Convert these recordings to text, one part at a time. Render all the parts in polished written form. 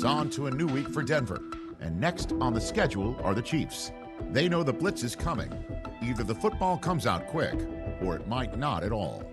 It's on to a new week for Denver. And next on the schedule are the Chiefs. They know the blitz is coming. Either the football comes out quick, or it might not at all.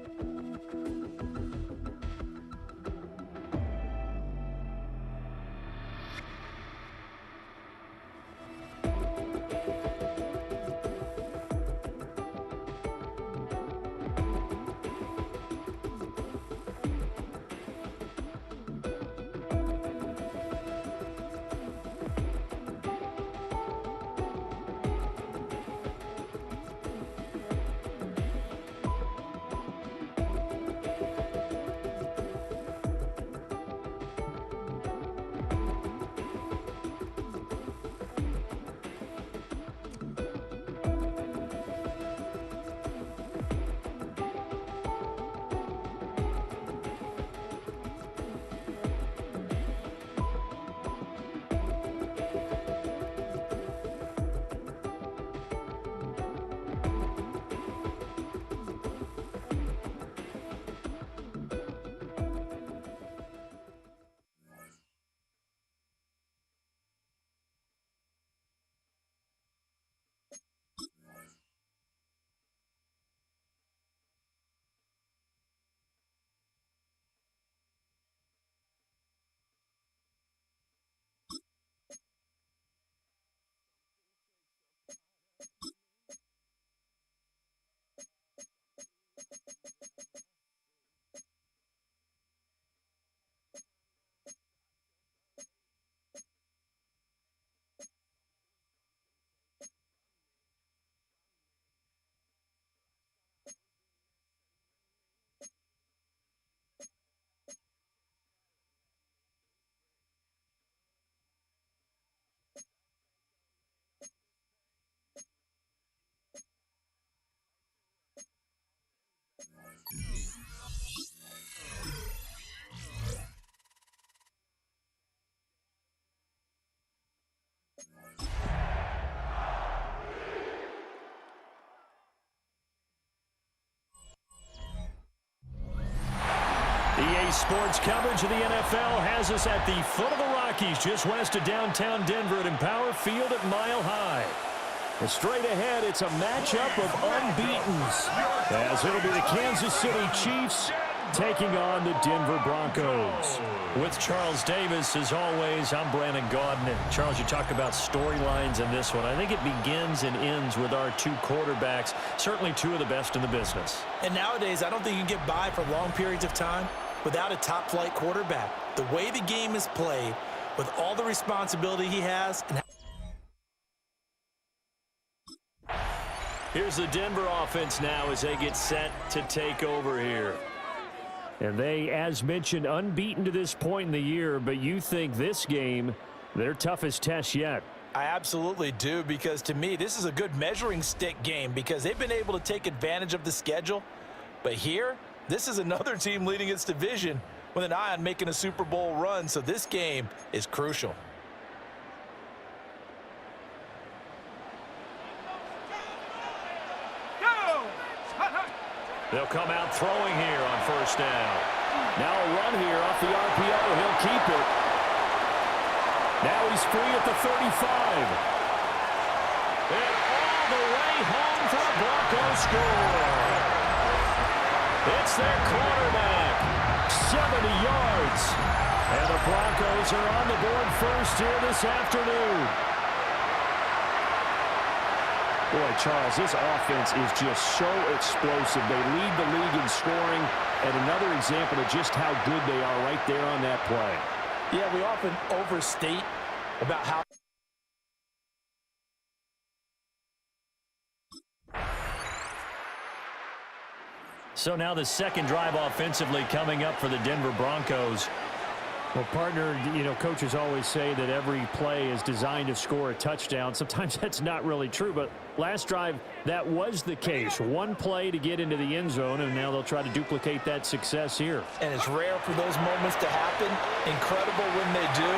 EA Sports coverage of the NFL has us at the foot of the Rockies, just west of downtown Denver at Empower Field at Mile High. And straight ahead, it's a matchup of unbeatens, as it'll be the Kansas City Chiefs taking on the Denver Broncos. With Charles Davis, as always, I'm Brandon Gaudin. And Charles, you talk about storylines in this one. I think it begins and ends with our two quarterbacks, certainly two of the best in the business. And nowadays, I don't think you can get by for long periods of time without a top-flight quarterback. The way the game is played, with all the responsibility he has. Here's the Denver offense now as they get set to take over here. And they, as mentioned, unbeaten to this point in the year, but you think this game, their toughest test yet. I absolutely do, because to me, this is a good measuring stick game because they've been able to take advantage of the schedule. But here, this is another team leading its division with an eye on making a Super Bowl run, so this game is crucial. They'll come out throwing here on first down. Now a run here off the RPO. He'll keep it. Now he's free at the 35. And all the way home for the Broncos score. It's their quarterback. 70 yards. And the Broncos are on the board first here this afternoon. Boy, Charles, this offense is just so explosive. They lead the league in scoring, and another example of just how good they are right there on that play. Yeah, we often overstate about how... So now the second drive offensively coming up for the Denver Broncos. Well, partner, you know, coaches always say that every play is designed to score a touchdown. Sometimes that's not really true, but last drive, that was the case. One play to get into the end zone, and now they'll try to duplicate that success here. And it's rare for those moments to happen. Incredible when they do,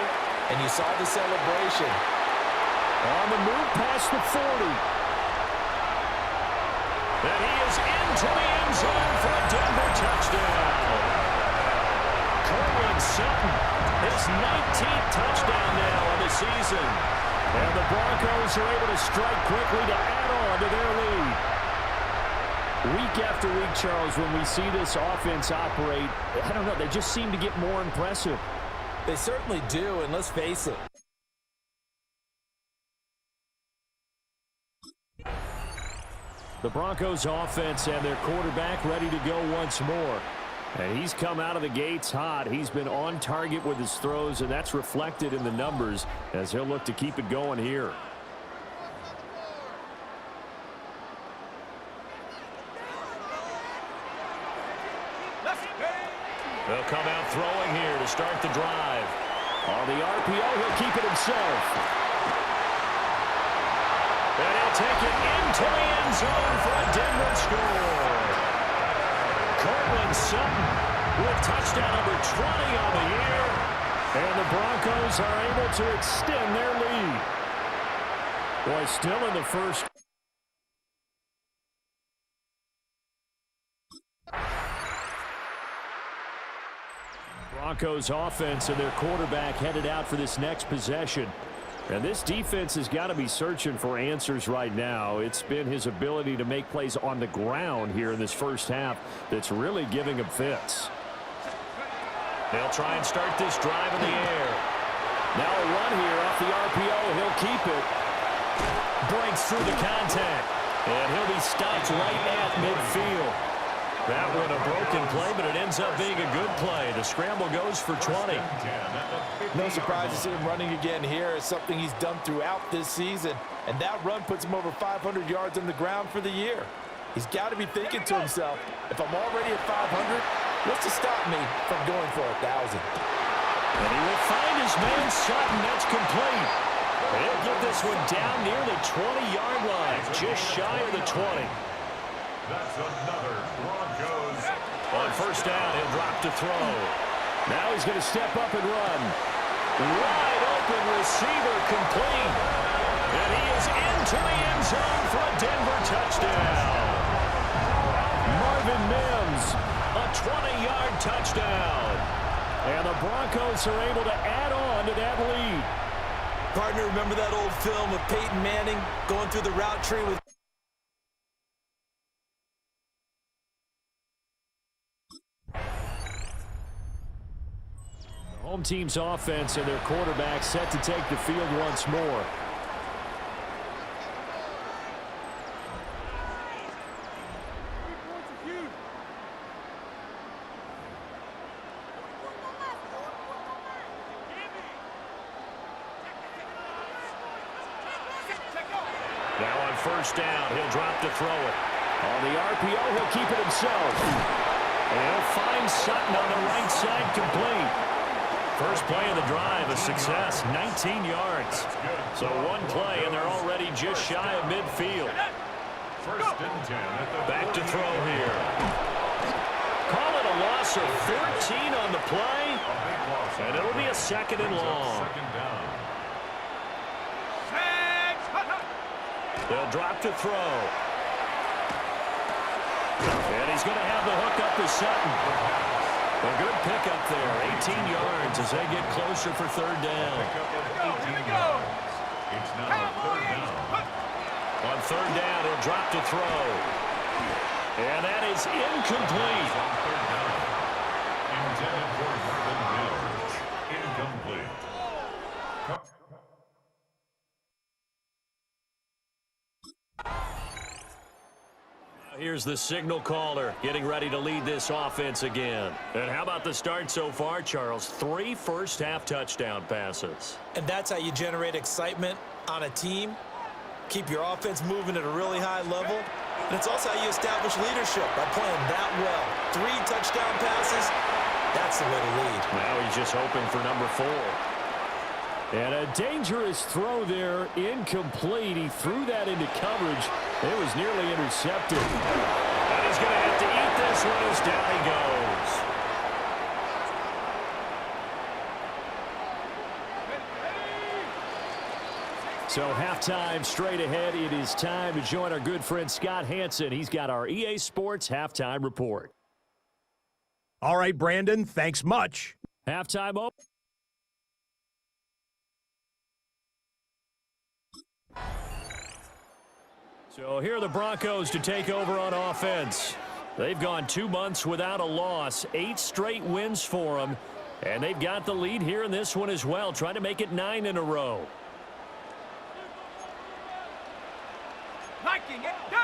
and you saw the celebration. On the move past the 40. And he is into the end zone for a Denver touchdown. Cortland Sutton, his 19th touchdown now on the season. And the Broncos are able to strike quickly to add on to their lead. Week after week, Charles, when we see this offense operate, I don't know, they just seem to get more impressive. They certainly do, and let's face it. The Broncos offense and their quarterback ready to go once more. And he's come out of the gates hot. He's been on target with his throws, and that's reflected in the numbers as he'll look to keep it going here. They'll come out throwing here to start the drive. On the RPO, he'll keep it himself. And he'll take it into the end zone for a Denver score. Cortland Sutton with touchdown number 20 on the year. And the Broncos are able to extend their lead. Boy, still in the first. Broncos offense and their quarterback headed out for this next possession. And this defense has got to be searching for answers right now. It's been his ability to make plays on the ground here in this first half that's really giving him fits. They'll try and start this drive in the air. Now a run here off the RPO. He'll keep it. Breaks through the contact. And he'll be stopped right at midfield. That one a broken play, but it ends up being a good play. The scramble goes for 20. No surprise to see him running again here. It's something he's done throughout this season. And that run puts him over 500 yards on the ground for the year. He's got to be thinking to himself, if I'm already at 500, what's to stop me from going for 1,000? And he will find his man Sutton. That's complete. He'll get this one down near the 20-yard line, just shy of the 20. That's another Broncos. On first down, he'll drop to throw. Now he's going to step up and run. Wide open receiver complete. And he is into the end zone for a Denver touchdown. Marvin Mims, a 20-yard touchdown. And the Broncos are able to add on to that lead. Partner, remember that old film of Peyton Manning going through the route tree with home team's offense and their quarterback set to take the field once more. Now on first down, he'll drop to throw it. On the RPO, he'll keep it himself. And he'll find Sutton on the right side complete. First play of the drive, a success, 19 yards. So one play, and they're already just shy of midfield. First and 10 at the back to throw here. Call it a loss of 13 on the play, and it'll be a second and long. Second down. They'll drop to throw. And he's going to have the hook up to Sutton. A good pickup there, 18 yards as they get closer for third down. Pickup of 18 yards. It's now third down. On third down, he'll drop to throw. And that is incomplete. On third down. Intended for Marvin Mims. Incomplete. Here's the signal caller getting ready to lead this offense again. And how about the start so far, Charles? 3 first-half touchdown passes. And that's how you generate excitement on a team. Keep your offense moving at a really high level. And it's also how you establish leadership by playing that well. 3 touchdown passes, that's the way to lead. Now he's just hoping for number 4. And a dangerous throw there, incomplete. He threw that into coverage. It was nearly intercepted. And he's going to have to eat this one as down he goes. So halftime straight ahead. It is time to join our good friend Scott Hansen. He's got our EA Sports halftime report. All right, Brandon, thanks much. Halftime open. So here are the Broncos to take over on offense. They've gone 2 months without a loss, 8 straight wins for them, and they've got the lead here in this one as well, trying to make it 9 in a row. Liking it, go!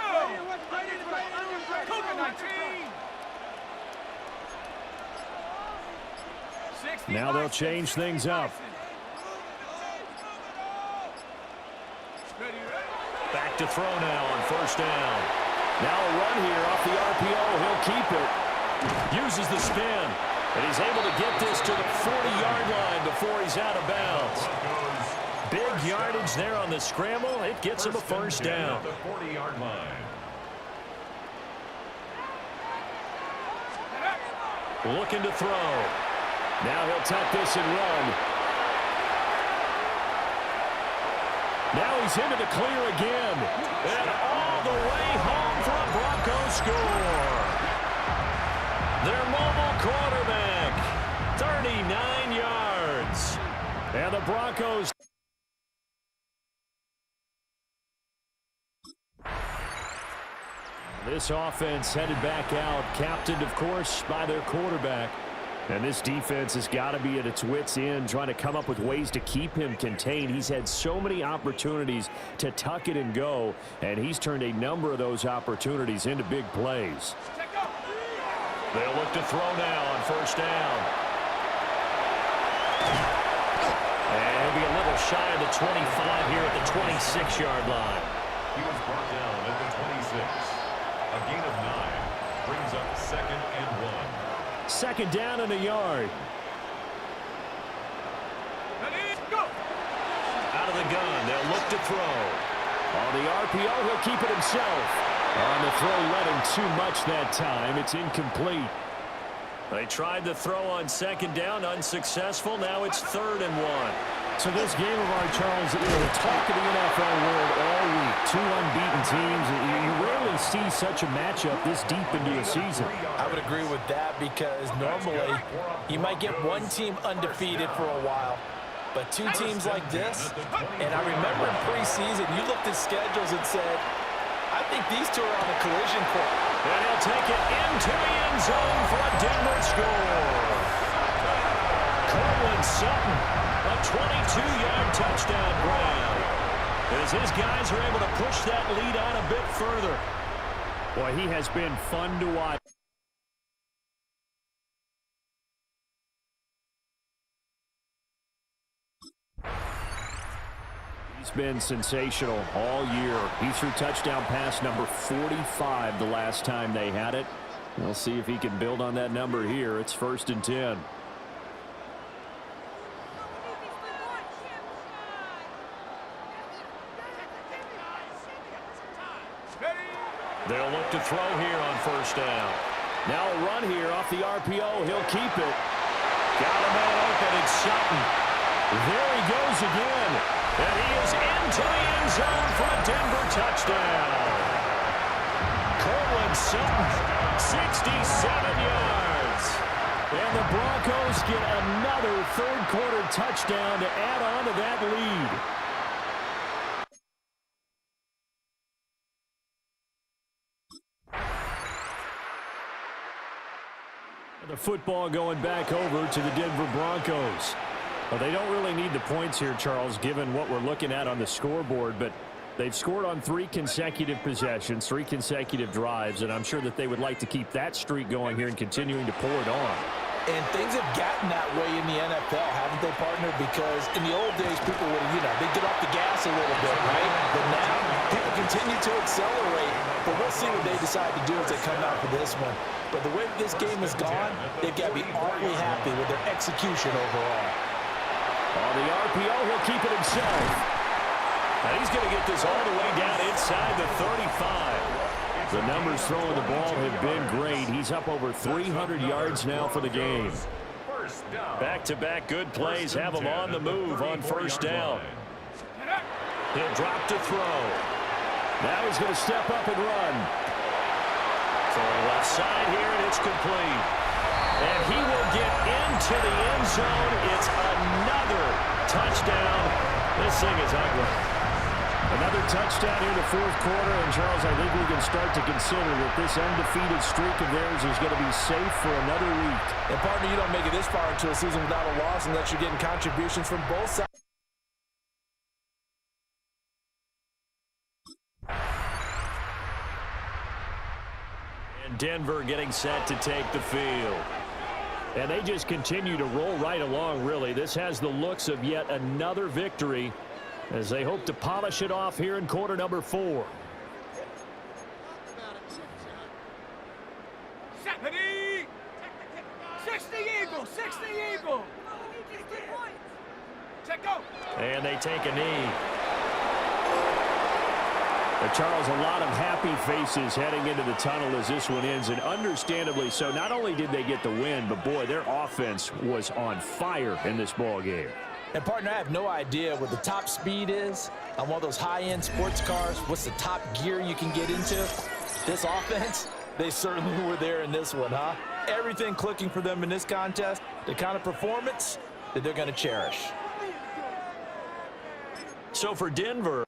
Now they'll change things up. Back to throw now on first down. Now a run here off the RPO. He'll keep it. Uses the spin. And he's able to get this to the 40-yard line before he's out of bounds. Big yardage there on the scramble. It gets him a first down. At the 40-yard line. Looking to throw. Now he'll tuck this and run. Now he's into the clear again. And all the way home for a Broncos score. Their mobile quarterback, 39 yards. And the Broncos. This offense headed back out, captained, of course, by their quarterback. And this defense has got to be at its wits' end, trying to come up with ways to keep him contained. He's had so many opportunities to tuck it and go, and he's turned a number of those opportunities into big plays. They'll look to throw now on first down. And he'll be a little shy of the 25 here at the 26-yard line. He was brought down at the 26. A gain of 9 brings up 2nd and 1. Second down and a yard. Out of the gun, they'll look to throw. On the RPO, he'll keep it himself. On the throw, let him too much that time. It's incomplete. They tried to throw on second down, unsuccessful. Now it's 3rd and 1. So this game of our, Charles, the talk of the NFL world all week. 2 unbeaten teams. You rarely see such a matchup this deep into a season. I would agree with that because normally you might get one team undefeated for a while. But 2 teams like this, and I remember in preseason, you looked at schedules and said, I think these 2 are on a collision course. And he'll take it into the end zone for a Denver score. Cortland Sutton, a 22-yard touchdown grab. As his guys are able to push that lead on a bit further. Boy, he has been fun to watch. He's been sensational all year. He threw touchdown pass number 45 the last time they had it. We'll see if he can build on that number here. It's 1st and 10. They'll look to throw here on first down. Now a run here off the RPO. He'll keep it. Got a man open. It's Sutton. There he goes again. And he is into the end zone for a Denver touchdown. Cortland Sutton, 67 yards. And the Broncos get another third-quarter touchdown to add on to that lead. The football going back over to the Denver Broncos. Well, they don't really need the points here, Charles, given what we're looking at on the scoreboard, but they've scored on 3 consecutive possessions, 3 consecutive drives, and I'm sure that they would like to keep that streak going here and continuing to pour it on. And things have gotten that way in the NFL, haven't they, partner? Because in the old days, people would, they get off the gas a little bit, right? But now, people continue to accelerate. But we'll see what they decide to do as they come out for this one. But the way this game has gone, they've got to be awfully happy with their execution overall. On the RPO, he'll keep it himself. And he's going to get this all the way down inside the 35. The numbers throwing the ball have been great. He's up over 300 yards now for the game. Back-to-back good plays have him on the move on first down. He'll drop to throw. Now he's going to step up and run. Throwing left side here, and it's complete. And he will get into the end zone. It's another touchdown. This thing is ugly. Another touchdown here in the fourth quarter. And, Charles, I think we can start to consider that this undefeated streak of theirs is going to be safe for another week. And, partner, you don't make it this far into a season without a loss unless you're getting contributions from both sides. And Denver getting set to take the field. And they just continue to roll right along, really. This has the looks of yet another victory as they hope to polish it off here in quarter number 4. 60 Eagles, 60 Eagles. Check go. And they take a knee. But Charles, a lot of happy faces heading into the tunnel as this one ends, and understandably so. Not only did they get the win, but boy, their offense was on fire in this ball game. And, partner, I have no idea what the top speed is on one of those high-end sports cars. What's the top gear you can get into? This offense, they certainly were there in this one, huh? Everything clicking for them in this contest, the kind of performance that they're going to cherish. So for Denver,